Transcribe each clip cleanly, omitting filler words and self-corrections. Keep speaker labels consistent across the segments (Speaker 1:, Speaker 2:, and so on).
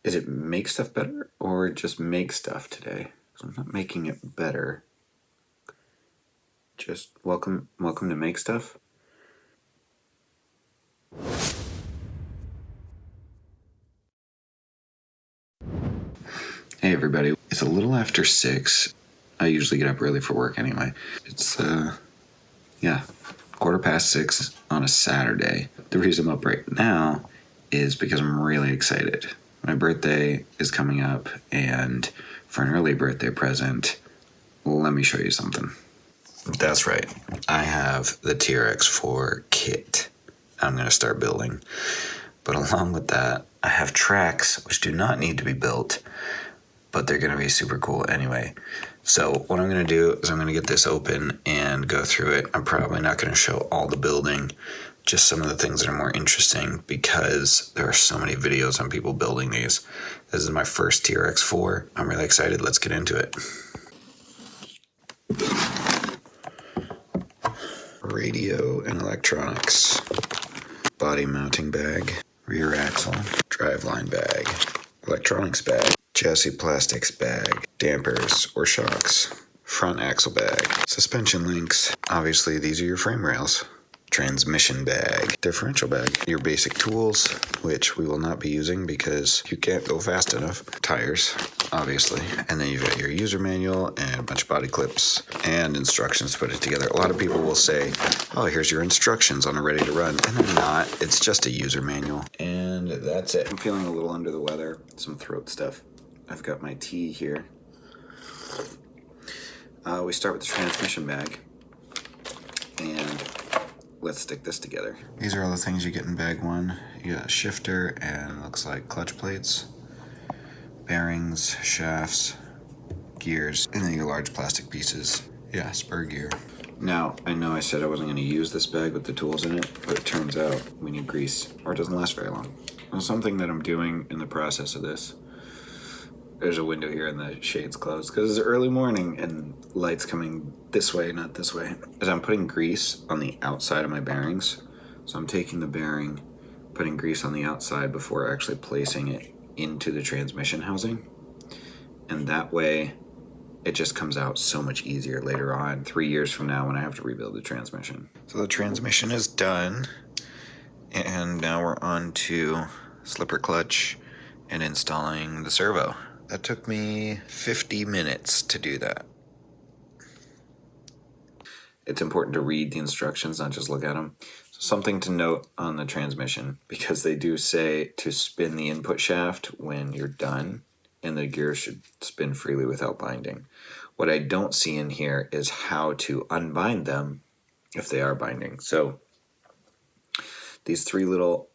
Speaker 1: Is it make stuff better or just make stuff today? So I'm not making it better. Just welcome to make stuff. Hey everybody, it's a little after 6. I usually get up early for work anyway. It's 6:15 on a Saturday. The reason I'm up right now is because I'm really excited. My birthday is coming up, and for an early birthday present, let me show you something. That's right. I have the TRX4 Kit I'm going to start building. But along with that, I have tracks which do not need to be built, but they're going to be super cool anyway. So what I'm going to do is I'm going to get this open and go through it. I'm probably not going to show all the building, just some of the things that are more interesting because there are so many videos on people building these. This is my first TRX4. I'm really excited. Let's get into it. Radio and electronics. Body mounting bag. Rear axle. Driveline bag. Electronics bag. Chassis plastics bag. Dampers or shocks. Front axle bag. Suspension links. Obviously these are your frame rails. Transmission bag. Differential bag. Your basic tools, which we will not be using because you can't go fast enough. Tires, obviously. And then you've got your user manual and a bunch of body clips and instructions to put it together. A lot of people will say, oh, here's your instructions on a ready to run. And they're not. It's just a user manual. And that's it. I'm feeling a little under the weather. Some throat stuff. I've got my tea here. We start with the transmission bag. And let's stick this together. These are all the things you get in bag one. You got a shifter and looks like clutch plates, bearings, shafts, gears, and then your large plastic pieces. Yeah, spur gear. Now, I know I said I wasn't going to use this bag with the tools in it, but it turns out we need grease, or it doesn't last very long. And something that I'm doing in the process of this, there's a window here and the shade's closed because it's early morning and light's coming this way, not this way. As I'm putting grease on the outside of my bearings. So I'm taking the bearing, putting grease on the outside before actually placing it into the transmission housing. And that way it just comes out so much easier later on, 3 years from now when I have to rebuild the transmission. So the transmission is done. And now we're on to slipper clutch and installing the servo. That took me 50 minutes to do that. It's important to read the instructions, not just look at them. So something to note on the transmission, because they do say to spin the input shaft when you're done, and the gears should spin freely without binding. What I don't see in here is how to unbind them if they are binding. So these 3 little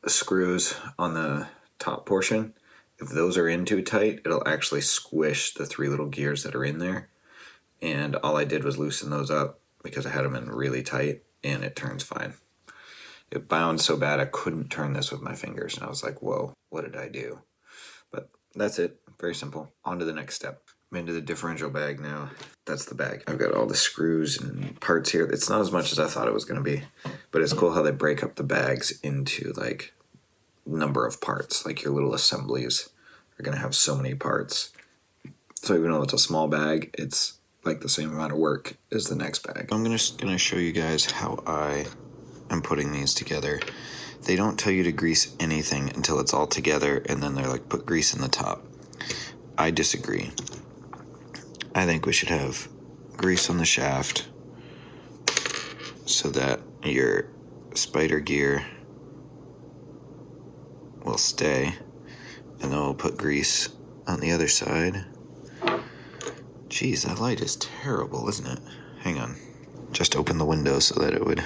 Speaker 1: screws on the top portion, if those are in too tight, it'll actually squish the 3 little gears that are in there. And all I did was loosen those up because I had them in really tight, and it turns fine. It bound so bad I couldn't turn this with my fingers, and I was like, whoa, what did I do? But that's it, very simple. On to the next step. I'm into the differential bag now. That's the bag. I've got all the screws and parts here. It's not as much as I thought it was gonna be, but it's cool how they break up the bags into like number of parts. Like your little assemblies are gonna have so many parts. So even though it's a small bag, it's like the same amount of work as the next bag. I'm just gonna show you guys how I am putting these together. They don't tell you to grease anything until it's all together, and then they're like, put grease in the top. I disagree. I think we should have grease on the shaft so that your spider gear will stay, and then we'll put grease on the other side. Jeez, that light is terrible, isn't it? Hang on. Just open the window so that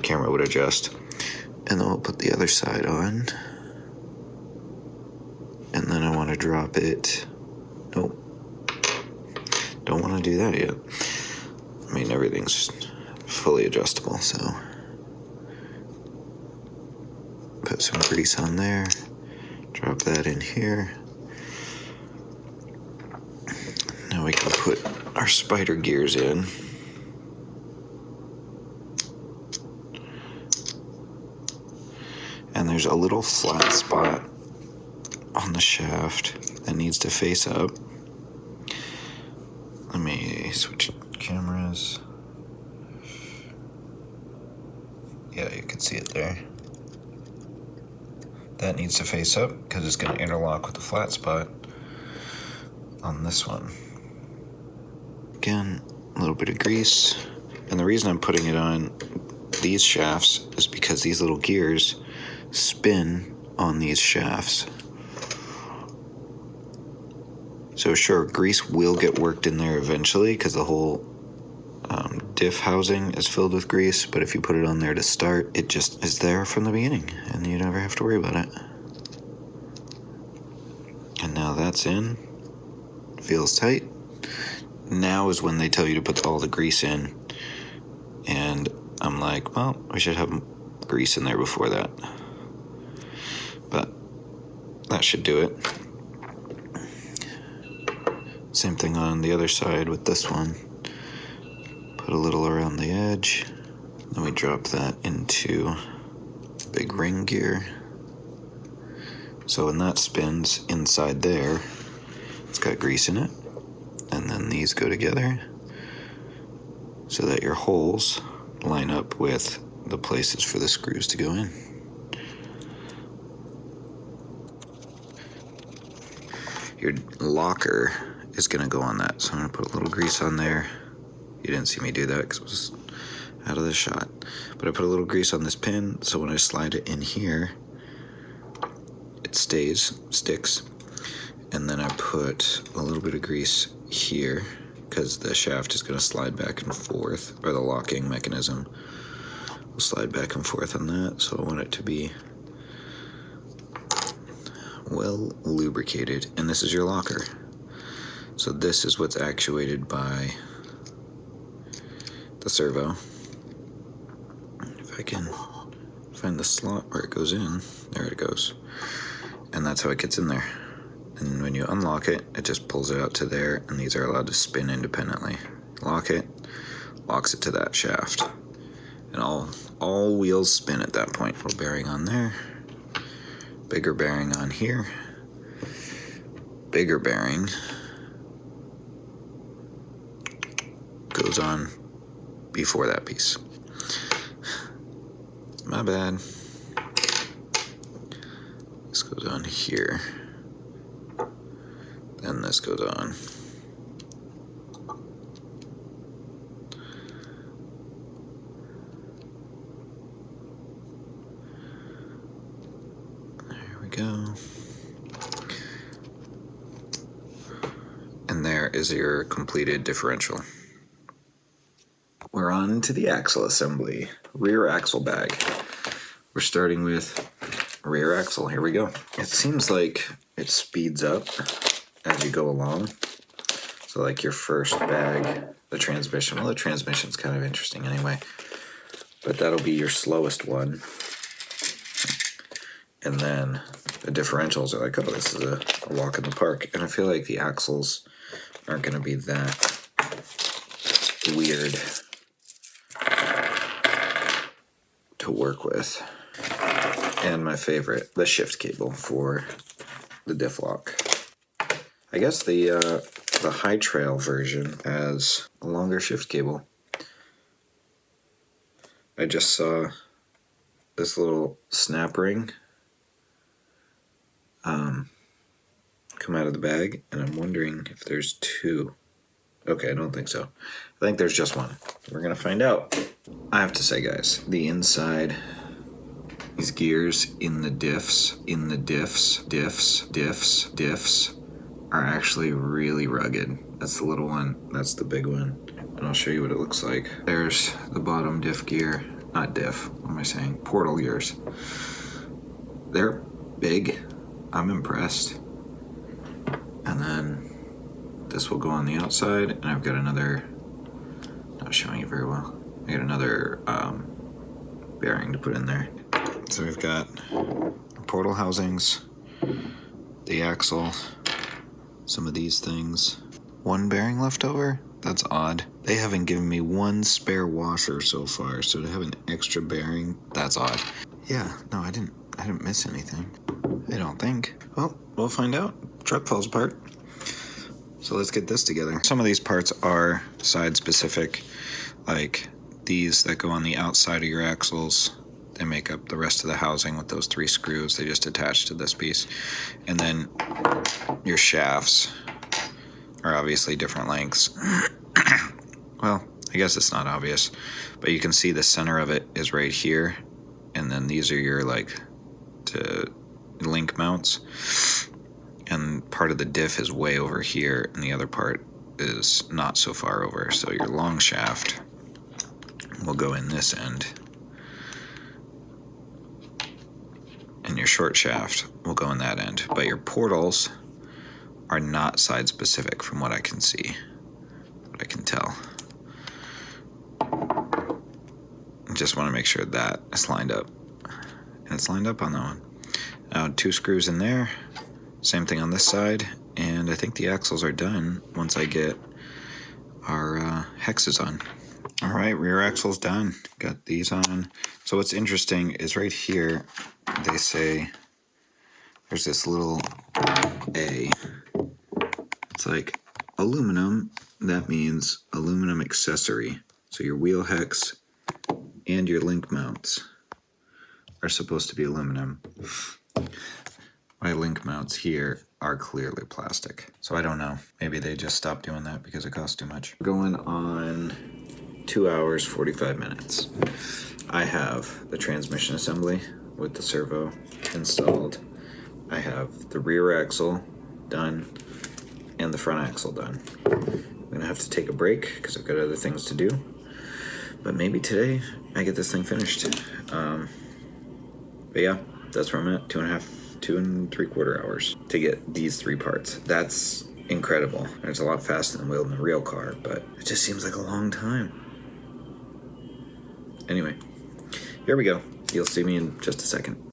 Speaker 1: camera would adjust. And then we'll put the other side on. And then I want to drop it. Nope. Don't want to do that yet. I mean, everything's fully adjustable, so. Put some grease on there. Drop that in here. Now we can put our spider gears in. And there's a little flat spot on the shaft that needs to face up. Let me switch cameras. Yeah, you can see it there. That needs to face up because it's going to interlock with the flat spot on this one. Again, a little bit of grease. And the reason I'm putting it on these shafts is because these little gears spin on these shafts. So sure, grease will get worked in there eventually because the whole diff housing is filled with grease, but if you put it on there to start, it just is there from the beginning and you never have to worry about it. And now that's in. Feels tight. Now is when they tell you to put all the grease in. And I'm like, well, we should have grease in there before that. But that should do it. Same thing on the other side with this one. Put a little around the edge. Then we drop that into big ring gear. So when that spins inside there, it's got grease in it. And then these go together so that your holes line up with the places for the screws to go in. Your locker is going to go on that. So I'm going to put a little grease on there. You didn't see me do that because it was out of the shot. But I put a little grease on this pin, so when I slide it in here, it sticks. And then I put a little bit of grease here because the shaft is going to slide back and forth, or the locking mechanism will slide back and forth on that. So I want it to be well lubricated. And this is your locker. So this is what's actuated by the servo. If I can find the slot where it goes in, there it goes. And that's how it gets in there. And when you unlock it, it just pulls it out to there, and these are allowed to spin independently. Lock it, locks it to that shaft. And all wheels spin at that point. Little bearing on there, bigger bearing on here, bigger bearing goes on before that piece. My bad. This goes on here. Then this goes on. There we go. And there is your completed differential. We're on to the axle assembly. Rear axle bag. We're starting with rear axle. Here we go. It seems like it speeds up as you go along. So like your first bag, the transmission. Well, the transmission's kind of interesting anyway. But that'll be your slowest one. And then the differentials are like, oh, this is a walk in the park. And I feel like the axles aren't going to be that weird to work with. And my favorite, the shift cable for the diff lock. I guess the High Trail version has a longer shift cable. I just saw this little snap ring come out of the bag, and I'm wondering if there's two. Okay, I don't think so. I think there's just one. We're gonna find out. I have to say, guys, the inside, these gears in the diffs, diffs, are actually really rugged. That's the little one, that's the big one. And I'll show you what it looks like. There's the bottom diff gear, not diff, what am I saying? Portal gears. They're big, I'm impressed. And then this will go on the outside, and I've got another, not showing you very well. I got another bearing to put in there. So we've got portal housings, the axle, some of these things. One bearing left over? That's odd. They haven't given me one spare washer so far, so to have an extra bearing, that's odd. Yeah, no, I didn't I didn't miss anything. I don't think. Well, we'll find out. Truck falls apart. So let's get this together. Some of these parts are side specific, like these that go on the outside of your axles. They make up the rest of the housing with those 3 screws. They just attach to this piece. And then your shafts are obviously different lengths. Well, I guess it's not obvious, but you can see the center of it is right here. And then these are your to link mounts. And part of the diff is way over here, and the other part is not so far over. So your long shaft will go in this end, and your short shaft will go in that end. But your portals are not side specific from what I can see, what I can tell. I just want to make sure that it's lined up. And it's lined up on that one. Now 2 screws in there. Same thing on this side, and I think the axles are done once I get our hexes on. All right, rear axle's done. Got these on. So what's interesting is right here, they say there's this little A. It's like aluminum. That means aluminum accessory. So your wheel hex and your link mounts are supposed to be aluminum. My link mounts here are clearly plastic. So I don't know. Maybe they just stopped doing that because it costs too much. We're going on 2 hours, 45 minutes. I have the transmission assembly with the servo installed. I have the rear axle done and the front axle done. I'm gonna have to take a break because I've got other things to do. But maybe today I get this thing finished. But yeah, that's where I'm at. 2 and 3/4 hours to get these 3 parts. That's incredible. And it's a lot faster than wheeling the real car, but it just seems like a long time. Anyway, here we go. You'll see me in just a second.